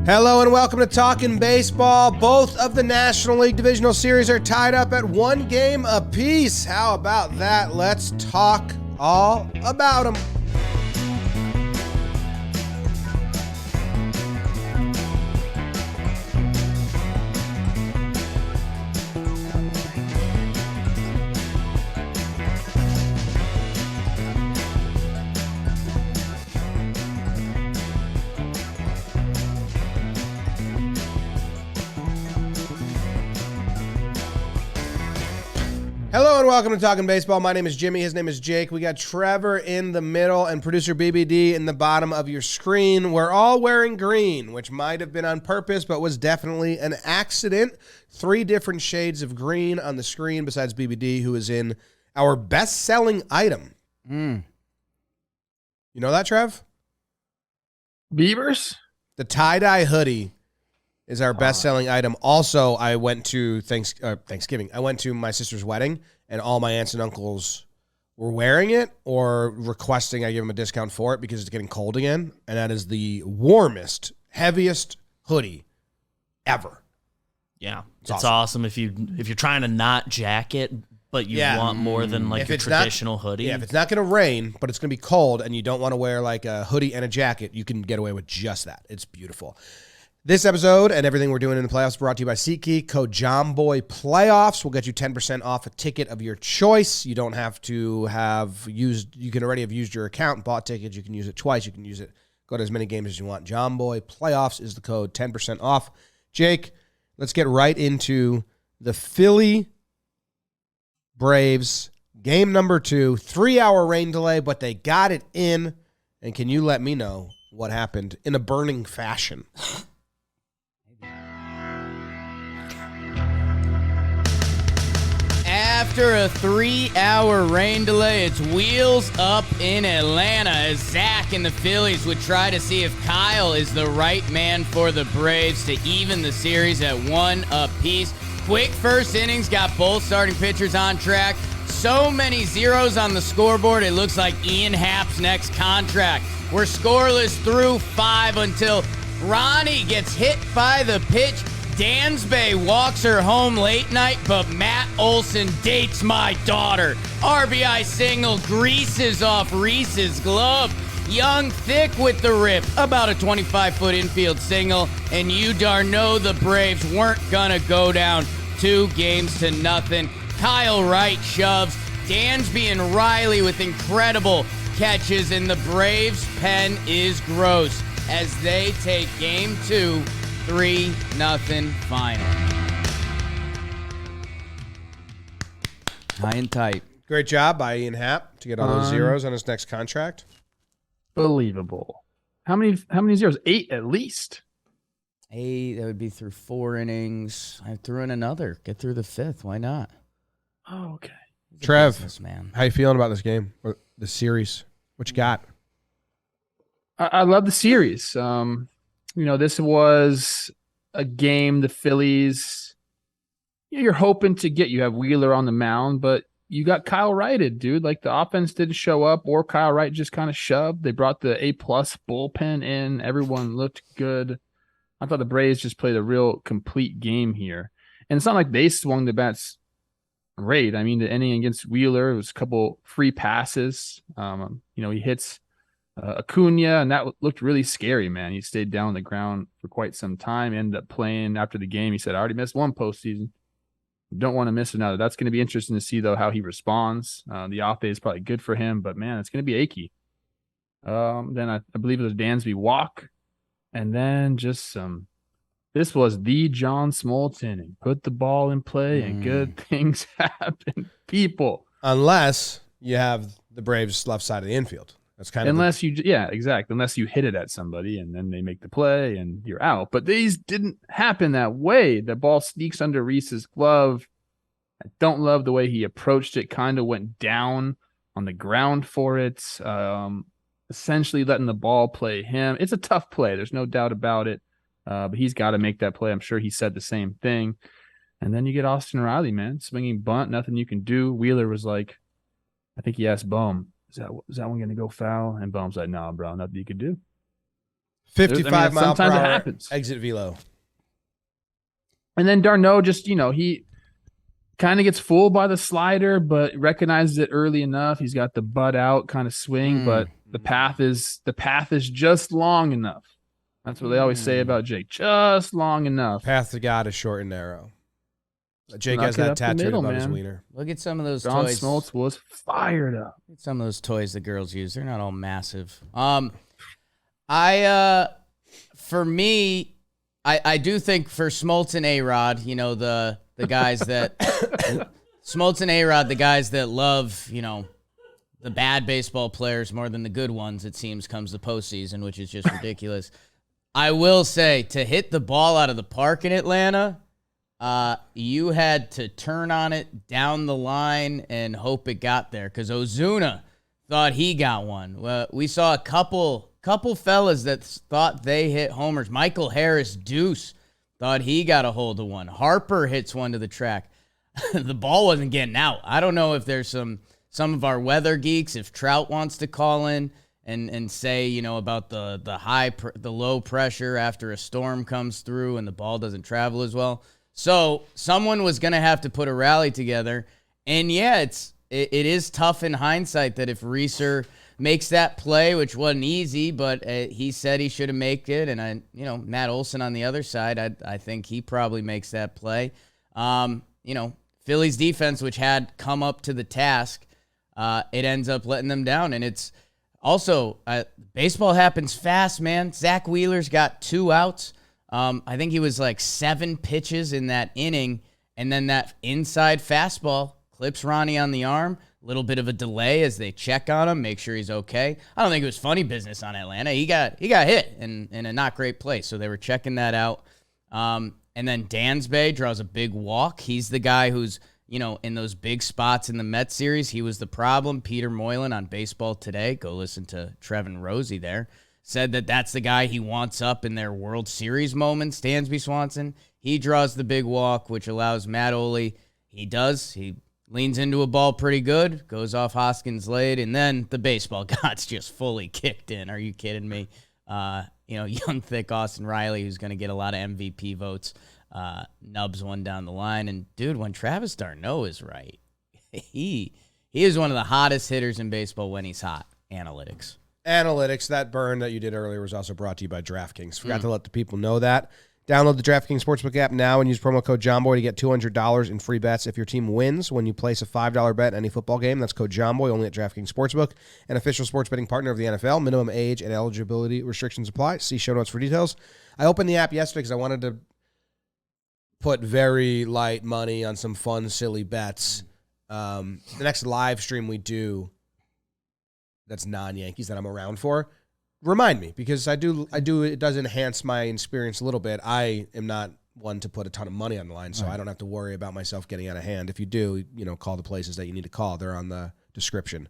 Hello and welcome to Talkin Baseball. Both of the National League Divisional Series are tied up at one game apiece. How about that? Let's talk all about them. Hello and welcome to Talkin Baseball. My name is Jimmy. His name is Jake. We got Trevor in the middle and producer BBD in the bottom of your screen. We're all wearing green, which might have been on purpose, but was definitely an accident. 3 different shades of green on the screen besides BBD, who is in our best-selling item. You know that, Trev? Beavers? The tie-dye hoodie is our best-selling item. Also, I went to Thanksgiving. I went to my sister's wedding, and all my aunts and uncles were wearing it or requesting I give them a discount for it because it's getting cold again, and that is the warmest, heaviest hoodie ever. Yeah, it's awesome if you're trying to not jacket, but you want more than like a traditional hoodie. Yeah, if it's not going to rain, but it's going to be cold, and you don't want to wear like a hoodie and a jacket, you can get away with just that. It's beautiful. This episode and everything we're doing in the playoffs brought to you by SeatGeek. Code JOMBOYPlayoffs will get you 10% off a ticket of your choice. You don't have to you can already have used your account and bought tickets. You can use it twice. You can use it, go to as many games as you want. JOMBOYPlayoffs is the code, 10% off. Jake, let's get right into the Philly Braves game number 2. 3-hour rain delay, but they got it in. And can you let me know what happened in a burning fashion? After a 3-hour rain delay, it's wheels up in Atlanta as Zach and the Phillies would try to see if Kyle is the right man for the Braves to even the series at 1 apiece. Quick first innings got both starting pitchers on track. So many zeros on the scoreboard, it looks like Ian Happ's next contract. We're scoreless through 5 until Ronnie gets hit by the pitch. Dansby walks her home late night, but Matt Olson dates my daughter. RBI single greases off Reese's glove. Young thick with the rip, about a 25-foot infield single, and you darn know the Braves weren't gonna go down 2-0. Kyle Wright shoves. Dansby and Riley with incredible catches, and the Braves' pen is gross as they take game 2, 3-0 final. High and tight. Great job by Ian Happ to get all those zeros on his next contract. Believable. How many zeros? 8 at least. 8, that would be through 4 innings. I threw in another. Get through the 5th. Why not? Oh, okay. Trev, man. how you feeling about this game, or the series? What you got? I love the series. This was a game the Phillies, you're hoping to get. You have Wheeler on the mound, but you got Kyle Wrighted, dude. Like, the offense didn't show up, or Kyle Wright just kind of shoved. They brought the A-plus bullpen in. Everyone looked good. I thought the Braves just played a real complete game here. And it's not like they swung the bats great. I mean, the inning against Wheeler, it was a couple free passes. He hits Acuna, and that looked really scary, man. He stayed down on the ground for quite some time, ended up playing after the game. He said, I already missed 1 postseason. Don't want to miss another. That's going to be interesting to see, though, how he responds. The off day is probably good for him, but, man, it's going to be achy. Then I believe it was Dansby walk, and then just this was the John Smoltz inning. Put the ball in play, and good things happen, people. Unless you have the Braves' left side of the infield. That's kind of exactly. Unless you hit it at somebody and then they make the play and you're out. But these didn't happen that way. The ball sneaks under Reese's glove. I don't love the way he approached it. Kind of went down on the ground for it. Essentially letting the ball play him. It's a tough play. There's no doubt about it. But he's got to make that play. I'm sure he said the same thing. And then you get Austin Riley, man, swinging bunt, nothing you can do. Wheeler was like, I think he asked Bohm, is that one going to go foul? And Bohm's like, no, bro, nothing you can do. 55 mile per sometimes it hour happens. exit velo. And then Darno just, he kind of gets fooled by the slider, but recognizes it early enough. He's got the butt out kind of swing, but the path is just long enough. That's what they always say about Jake. Just long enough. Path to God is short and narrow. Jake Snuck has it that up the tattooed middle, above his man. wiener. Look at some of those John toys. Smoltz was fired up. Look at some of those toys the girls use. They're not all massive. For me, I do think for Smoltz and A-Rod, the guys that Smoltz and A-Rod, the guys that love, the bad baseball players more than the good ones, it seems, comes the postseason, which is just ridiculous. I will say, to hit the ball out of the park in Atlanta, you had to turn on it down the line and hope it got there, because Ozuna thought he got one. Well, we saw a couple fellas that thought they hit homers. Michael Harris Deuce thought he got a hold of one. Harper hits one to the track. The ball wasn't getting out. I don't know if there's some of our weather geeks, if Trout wants to call in and say, about the low pressure after a storm comes through and the ball doesn't travel as well. So someone was going to have to put a rally together. And yeah, it is tough in hindsight that if Reeser makes that play, which wasn't easy, but he said he should have made it. And Matt Olson on the other side, I think he probably makes that play. Phillies defense, which had come up to the task, it ends up letting them down. And it's also, baseball happens fast, man. Zach Wheeler's got 2 outs. I think he was like 7 pitches in that inning, and then that inside fastball clips Ronnie on the arm. A little bit of a delay as they check on him, make sure he's okay. I don't think it was funny business on Atlanta. He got hit in a not great place, so they were checking that out. And then Dansby draws a big walk. He's the guy who's, in those big spots in the Mets series, he was the problem. Peter Moylan on Baseball Today, go listen to Trevin Rosie there, said that that's the guy he wants up in their World Series moments, Dansby Swanson. He draws the big walk, which allows Matt Ole. He leans into a ball pretty good, goes off Hoskins' late, and then the baseball gods just fully kicked in. Are you kidding me? Young, thick Austin Riley, who's going to get a lot of MVP votes, nubs one down the line. And, dude, when Travis d'Arnaud is right, he is one of the hottest hitters in baseball when he's hot. Analytics. That burn that you did earlier was also brought to you by DraftKings. Forgot to let the people know that. Download the DraftKings Sportsbook app now and use promo code JOHNBOY to get $200 in free bets if your team wins when you place a $5 bet in any football game. That's code JOHNBOY only at DraftKings Sportsbook, an official sports betting partner of the NFL. Minimum age and eligibility restrictions apply. See show notes for details. I opened the app yesterday because I wanted to put very light money on some fun, silly bets. The next live stream we do that's non-Yankees that I'm around for, remind me, because I do. It does enhance my experience a little bit. I am not one to put a ton of money on the line, so I don't have to worry about myself getting out of hand. If you do, call the places that you need to call. They're on the description.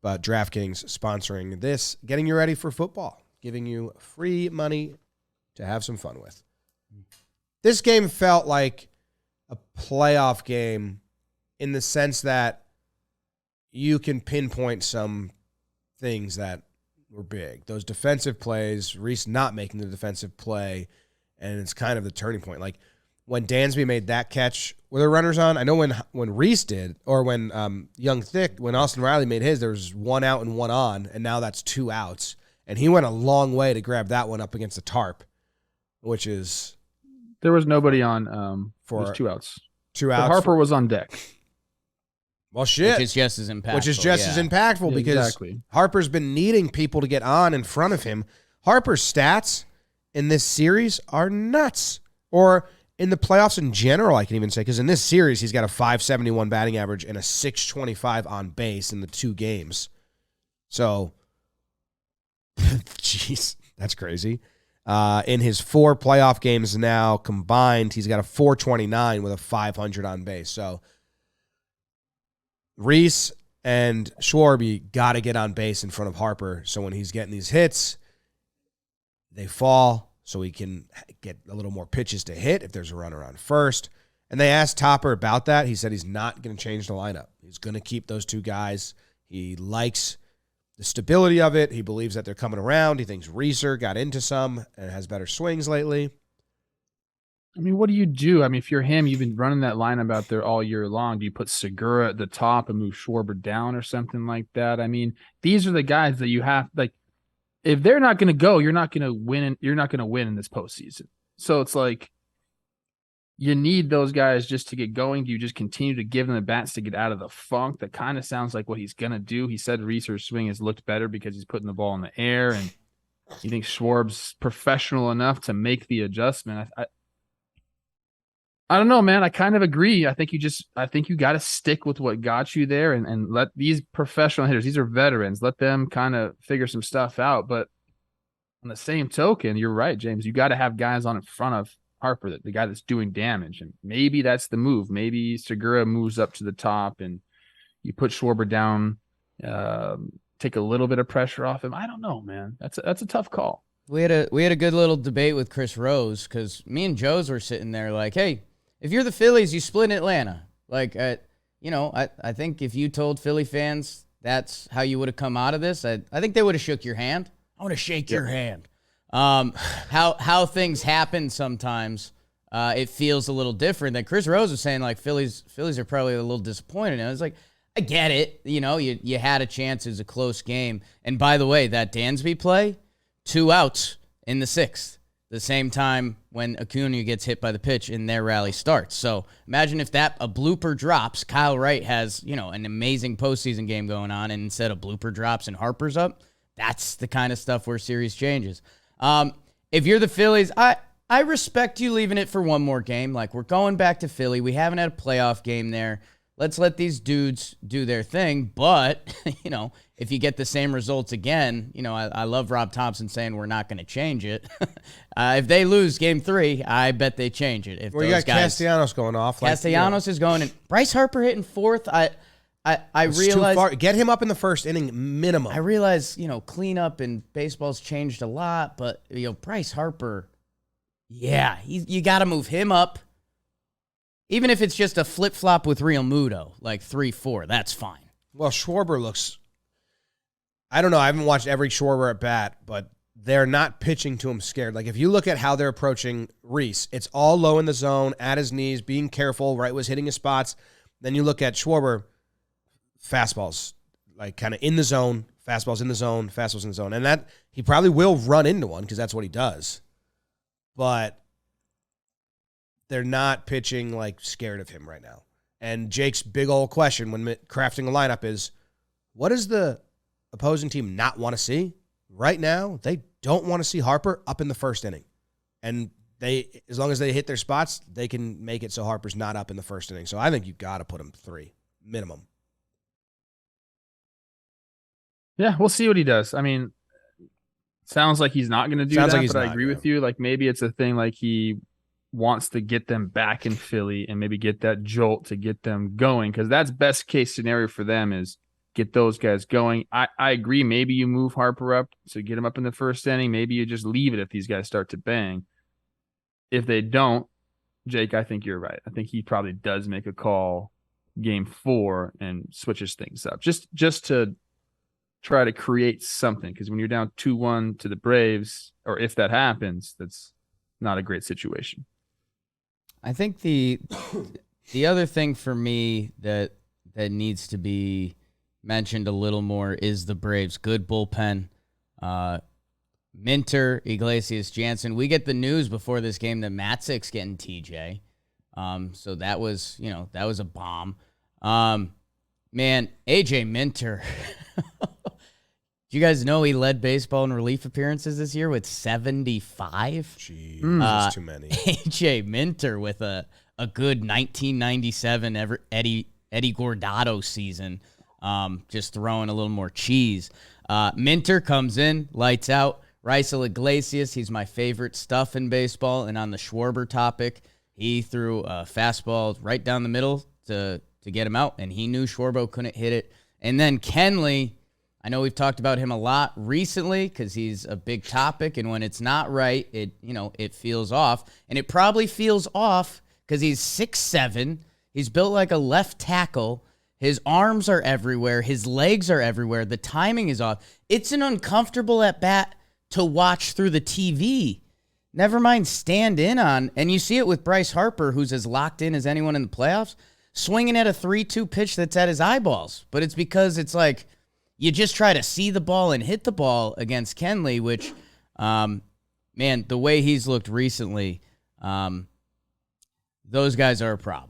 But DraftKings sponsoring this, getting you ready for football, giving you free money to have some fun with. This game felt like a playoff game in the sense that you can pinpoint some things that were big. Those defensive plays, Reese not making the defensive play, and it's kind of the turning point. Like when Dansby made that catch, were there runners on? I know when Reese did, or when when Austin Riley made his, there was 1 out and 1 on, and now that's 2 outs. And he went a long way to grab that one up against the tarp, which is... There was nobody on for 2 outs. 2 outs. Harper was on deck. Well, shit. Which is just as impactful. As impactful because exactly. Harper's been needing people to get on in front of him. Harper's stats in this series are nuts. Or in the playoffs in general, I can even say, because in this series, he's got a .571 batting average and a .625 on base in the 2 games. So, jeez, that's crazy. In his 4 playoff games now combined, he's got a .429 with a .500 on base. So, Reese and Schwarby got to get on base in front of Harper. So when he's getting these hits, they fall so he can get a little more pitches to hit if there's a runner on first. And they asked Topper about that. He said he's not going to change the lineup. He's going to keep those 2 guys. He likes the stability of it. He believes that they're coming around. He thinks Reeser got into some and has better swings lately. I mean, what do you do? I mean, if you're him, you've been running that lineup out there all year long. Do you put Segura at the top and move Schwarber down or something like that? I mean, these are the guys that you have, like, if they're not going to go, you're not going to win. You're not going to win in this postseason. So it's like you need those guys just to get going. Do you just continue to give them the bats to get out of the funk? That kind of sounds like what he's going to do. He said Reeser's swing has looked better because he's putting the ball in the air, and you think Schwarb's professional enough to make the adjustment. I don't know, man. I kind of agree. I think you got to stick with what got you there and let these professional hitters, these are veterans, let them kind of figure some stuff out. But on the same token, you're right, James. You got to have guys on in front of Harper, the guy that's doing damage. And maybe that's the move. Maybe Segura moves up to the top and you put Schwarber down, take a little bit of pressure off him. I don't know, man. That's a tough call. We had a good little debate with Chris Rose because me and Joe's were sitting there like, hey, if you're the Phillies, you split in Atlanta. Like, I think if you told Philly fans that's how you would have come out of this, I think they would have shook your hand. I want to shake your hand. How things happen sometimes, it feels a little different. Than Chris Rose was saying, like, Phillies are probably a little disappointed. And I was like, I get it. You know, you had a chance. It was a close game. And by the way, that Dansby play, 2 outs in the 6th. The same time when Acuna gets hit by the pitch and their rally starts. So imagine if a blooper drops, Kyle Wright has, an amazing postseason game going on, and instead of blooper drops and Harper's up, that's the kind of stuff where series changes. If you're the Phillies, I respect you leaving it for one more game. Like, we're going back to Philly. We haven't had a playoff game there. Let's let these dudes do their thing. But, if you get the same results again, I love Rob Thompson saying we're not going to change it. If they lose game 3, I bet they change it. If you got Castellanos going off. Castellanos is going, and Bryce Harper hitting 4th. I realize too far. Get him up in the first inning minimum. I realize, cleanup in baseball's changed a lot, but Bryce Harper, yeah, you got to move him up. Even if it's just a flip-flop with Real Muto, like 3-4, that's fine. Well, Schwarber looks, I don't know, I haven't watched every Schwarber at bat, but they're not pitching to him scared. Like, if you look at how they're approaching Reese, it's all low in the zone, at his knees, being careful. Wright was hitting his spots. Then you look at Schwarber, fastballs, like kind of in the zone, fastballs in the zone, fastballs in the zone. And that, he probably will run into one because that's what he does. But they're not pitching like scared of him right now. And Jake's big old question when crafting a lineup is, what does the opposing team not want to see? Right now, they don't want to see Harper up in the first inning. And as long as they hit their spots, they can make it so Harper's not up in the first inning. So I think you got to put him 3 minimum. Yeah, we'll see what he does. I mean, sounds like he's not going to do that, but I agree with you. Like, maybe it's a thing like he wants to get them back in Philly and maybe get that jolt to get them going, because that's best case scenario for them is get those guys going. I agree. Maybe you move Harper up to get him up in the first inning. Maybe you just leave it if these guys start to bang. If they don't, Jake, I think you're right. I think he probably does make a call game 4 and switches things up just to try to create something, because when you're down 2-1 to the Braves, or if that happens, that's not a great situation. I think the other thing for me that needs to be mentioned a little more is the Braves' good bullpen. Minter, Iglesias, Jansen. We get the news before this game that Matzek's getting TJ. So that was a bomb. Man, AJ Minter. Do you guys know he led baseball in relief appearances this year with 75? Jeez, that's too many. AJ Minter with a good 1997 Eddie Guardado season, just throwing a little more cheese. Minter comes in, lights out. Raisel Iglesias, he's my favorite stuff in baseball. And on the Schwarber topic, he threw a fastball right down the middle to get him out, and he knew Schwarber couldn't hit it. And then Kenley, I know we've talked about him a lot recently because he's a big topic, and when it's not right, it feels off. And it probably feels off because he's 6'7". He's built like a left tackle. His arms are everywhere. His legs are everywhere. The timing is off. It's an uncomfortable at bat to watch through the TV. Never mind stand in on. And you see it with Bryce Harper, who's as locked in as anyone in the playoffs, swinging at a 3-2 pitch that's at his eyeballs. But it's because it's like you just try to see the ball and hit the ball against Kenley, which, man, the way he's looked recently, those guys are a problem.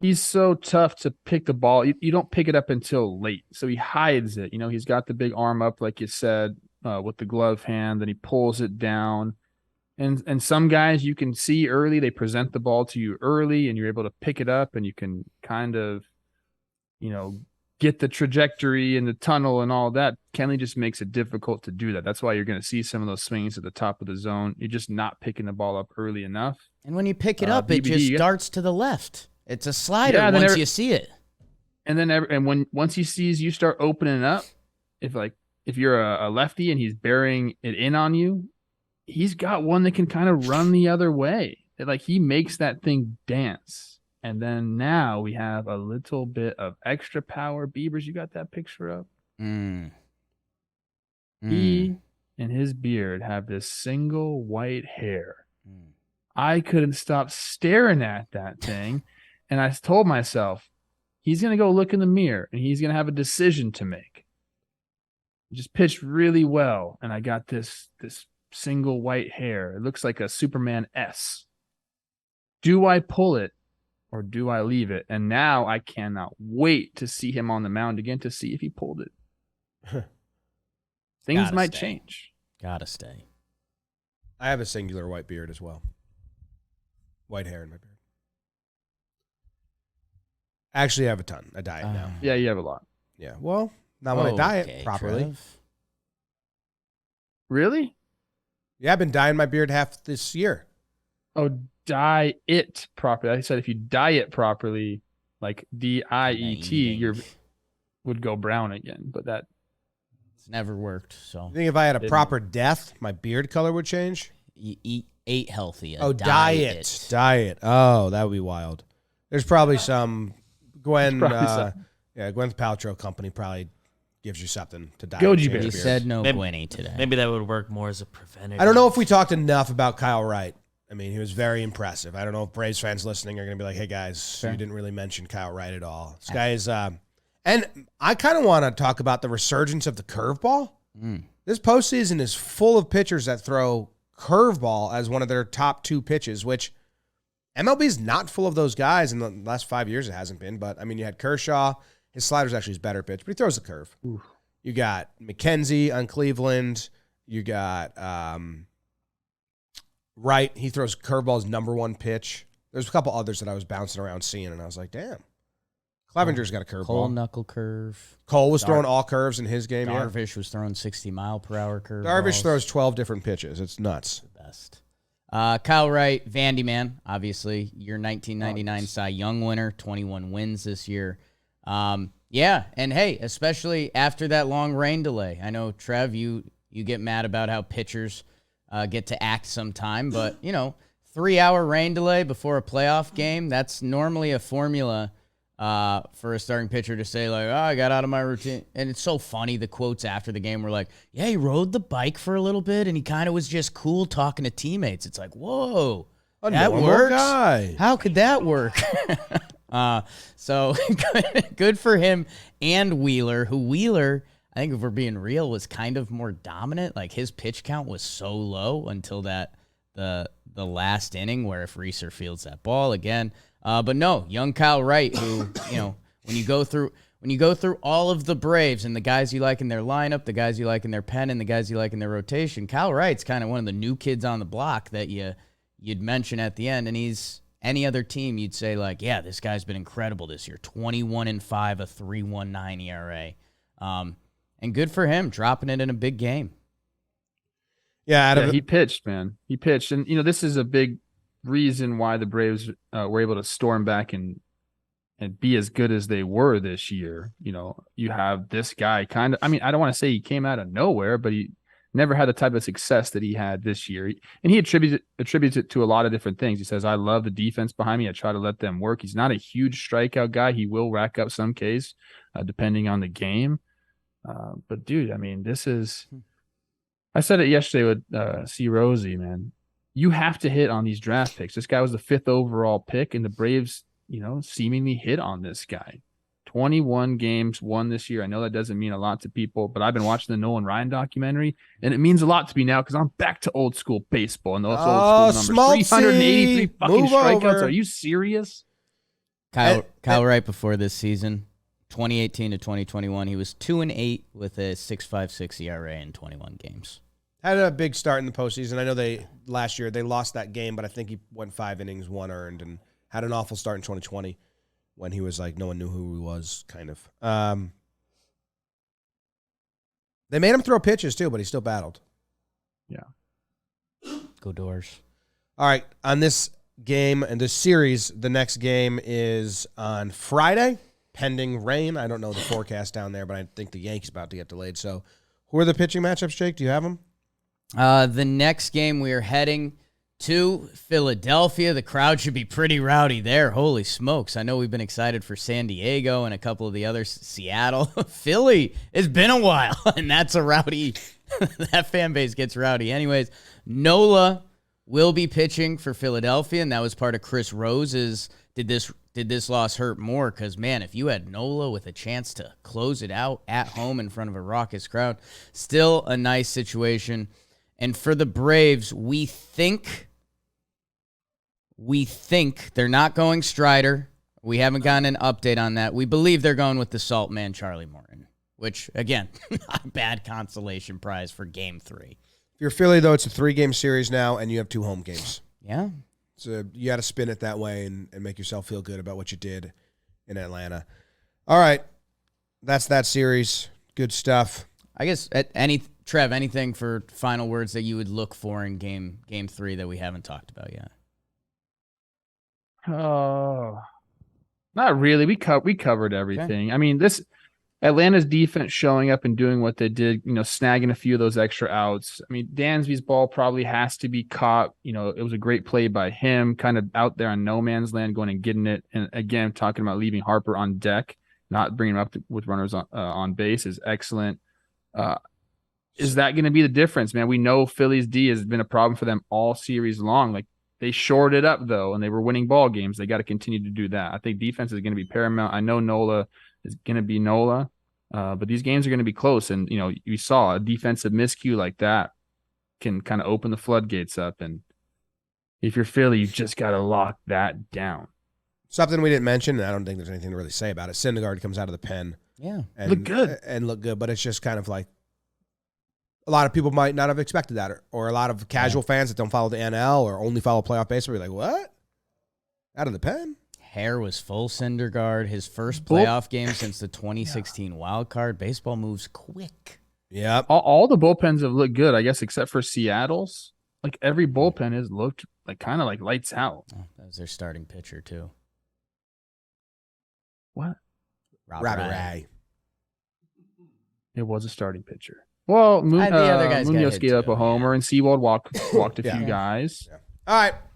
He's so tough to pick the ball. You don't pick it up until late. So he hides it. He's got the big arm up, like you said, with the glove hand. Then he pulls it down. And some guys you can see early. They present the ball to you early, and you're able to pick it up, and you can kind of, get the trajectory and the tunnel and all that. Kenley just makes it difficult to do that. That's why you're going to see some of those swings at the top of the zone. You're just not picking the ball up early enough. And when you pick it up, it just darts to the left. It's a slider once you see it. And then once he sees you start opening up, if you're a lefty and he's bearing it in on you, he's got one that can kind of run the other way. He makes that thing dance. And then now we have a little bit of extra power. Beavers, you got that picture up? He and his beard have this single white hair. I couldn't stop staring at that thing. And I told myself, he's going to go look in the mirror and he's going to have a decision to make. He just pitched really well. And I got this single white hair. It looks like a Superman S. Do I pull it or do I leave it? And now I cannot wait to see him on the mound again to see if he pulled it. Things might change. Gotta stay. I have a singular white beard as well. White hair in my beard. Actually, I have a ton. I dye it now. Yeah, you have a lot. Yeah. Well, not when I dye it properly. Trev. Really? Yeah, I've been dyeing my beard half this year. Oh, dye it properly. I said if you dye it properly, like DIET, you would go brown again. But it's never worked. So you think if I had a proper death, my beard color would change? You ate healthy. Diet. Oh, that would be wild. There's probably some Gwen's Paltrow company probably gives you something to dye. Goji Bear. He said no Gwenny today. Maybe that would work more as a preventative. I don't know if we talked enough about Kyle Wright. I mean, he was very impressive. I don't know if Braves fans listening are going to be like, hey, guys, you didn't really mention Kyle Wright at all. This guy is and I kind of want to talk about the resurgence of the curveball. This postseason is full of pitchers that throw curveball as one of their top two pitches, which MLB's not full of those guys. In the last 5 years, it hasn't been. But, I mean, you had Kershaw. His slider's actually his better pitch, but he throws the curve. Oof. You got McKenzie on Cleveland. You got Wright. He throws curveball's number one pitch. There's a couple others that I was bouncing around seeing, and I was like, damn. Clevenger's got a curveball. Cole knuckle curve. Cole was throwing all curves in his game. Darvish was throwing 60-mile-per-hour curve. Darvish throws 12 different pitches. It's nuts. The best. Kyle Wright, Vandy man, obviously. Your 1999 Cy Young winner, 21 wins this year. Yeah, and hey, especially after that long rain delay. I know, Trev, you get mad about how pitchers get to act sometime, but, 3-hour rain delay before a playoff game, that's normally a formula for a starting pitcher to say, like, oh, I got out of my routine. And it's so funny, the quotes after the game were like, yeah, he rode the bike for a little bit, and he kind of was just cool talking to teammates. It's like, whoa, that works? Guy. How could that work? So good for him and Wheeler, I think if we're being real, was kind of more dominant. Like, his pitch count was so low until the last inning, where if Reeser fields that ball again. But no, young Kyle Wright, who, when you go through all of the Braves and the guys you like in their lineup, the guys you like in their pen, and the guys you like in their rotation, Kyle Wright's kind of one of the new kids on the block that you'd mention at the end. And he's any other team, you'd say, like, yeah, this guy's been incredible this year. 21-5, a 3.19 ERA. And good for him, dropping it in a big game. Yeah, he pitched, man. He pitched. And, this is a big reason why the Braves were able to storm back and be as good as they were this year. You have this guy kind of, I mean, I don't want to say he came out of nowhere, but never had the type of success that he had this year. And he attributes it to a lot of different things. He says, I love the defense behind me. I try to let them work. He's not a huge strikeout guy. He will rack up some Ks depending on the game. But, dude, I mean, this is – I said it yesterday with C. Rosie, man. You have to hit on these draft picks. This guy was the 5th overall pick, and the Braves, seemingly hit on this guy. 21 games won this year. I know that doesn't mean a lot to people, but I've been watching the Nolan Ryan documentary, and it means a lot to me now because I'm back to old school baseball and those old school numbers. 383 fucking strikeouts. Over. Are you serious? Kyle Wright before this season, 2018 to 2021, he was 2-8 with a 6.56 ERA in 21 games. Had a big start in the postseason. I know last year they lost that game, but I think he went 5 innings, 1 earned, and had an awful start in 2020. When he was like, no one knew who he was, kind of. They made him throw pitches, too, but he still battled. Yeah. Go Doors. All right, on this game and this series, the next game is on Friday, pending rain. I don't know the forecast down there, but I think the Yankees about to get delayed. So who are the pitching matchups, Jake? Do you have them? The next game we are heading to Philadelphia. The crowd should be pretty rowdy there. Holy smokes. I know we've been excited for San Diego and a couple of the others. Seattle. Philly. It's been a while, and that's a rowdy. That fan base gets rowdy. Anyways, Nola will be pitching for Philadelphia, and that was part of Chris Rose's did this loss hurt more? Because, man, if you had Nola with a chance to close it out at home in front of a raucous crowd, still a nice situation. And for the Braves, we think they're not going Strider. We haven't gotten an update on that. We believe they're going with the Salt Man, Charlie Morton, which, again, not a bad consolation prize for Game 3. If you're Philly, though, it's a 3-game series now, and you have 2 home games. Yeah. So you got to spin it that way and make yourself feel good about what you did in Atlanta. All right. That's that series. Good stuff. I guess Trev, anything for final words that you would look for in game 3 that we haven't talked about yet? Oh, not really. We covered everything. Okay. I mean, this Atlanta's defense showing up and doing what they did, snagging a few of those extra outs. I mean, Dansby's ball probably has to be caught. It was a great play by him, kind of out there on no man's land, going and getting it. And again, talking about leaving Harper on deck, not bringing him up with runners on base is excellent. Is that going to be the difference, man? We know Philly's D has been a problem for them all series long. Like, they shored it up, though, and they were winning ball games. They got to continue to do that. I think defense is going to be paramount. I know Nola is going to be Nola, but these games are going to be close. And, you saw a defensive miscue like that can kind of open the floodgates up. And if you're Philly, you just got to lock that down. Something we didn't mention, and I don't think there's anything to really say about it. Syndergaard comes out of the pen. Yeah. And look good, but it's just kind of like, a lot of people might not have expected that, or a lot of casual fans that don't follow the NL or only follow playoff baseball. You're like, what? Out of the pen? Hair was full Syndergaard. His first playoff game since the 2016 wild card. Baseball moves quick. Yeah. All the bullpens have looked good, I guess, except for Seattle's. Like, every bullpen has looked like kind of like lights out. Oh, that was their starting pitcher, too. What? Robert Ray. It was a starting pitcher. Well, the other guys Munoz gave up a homer, and Seawald walked a few guys. Yeah. All right.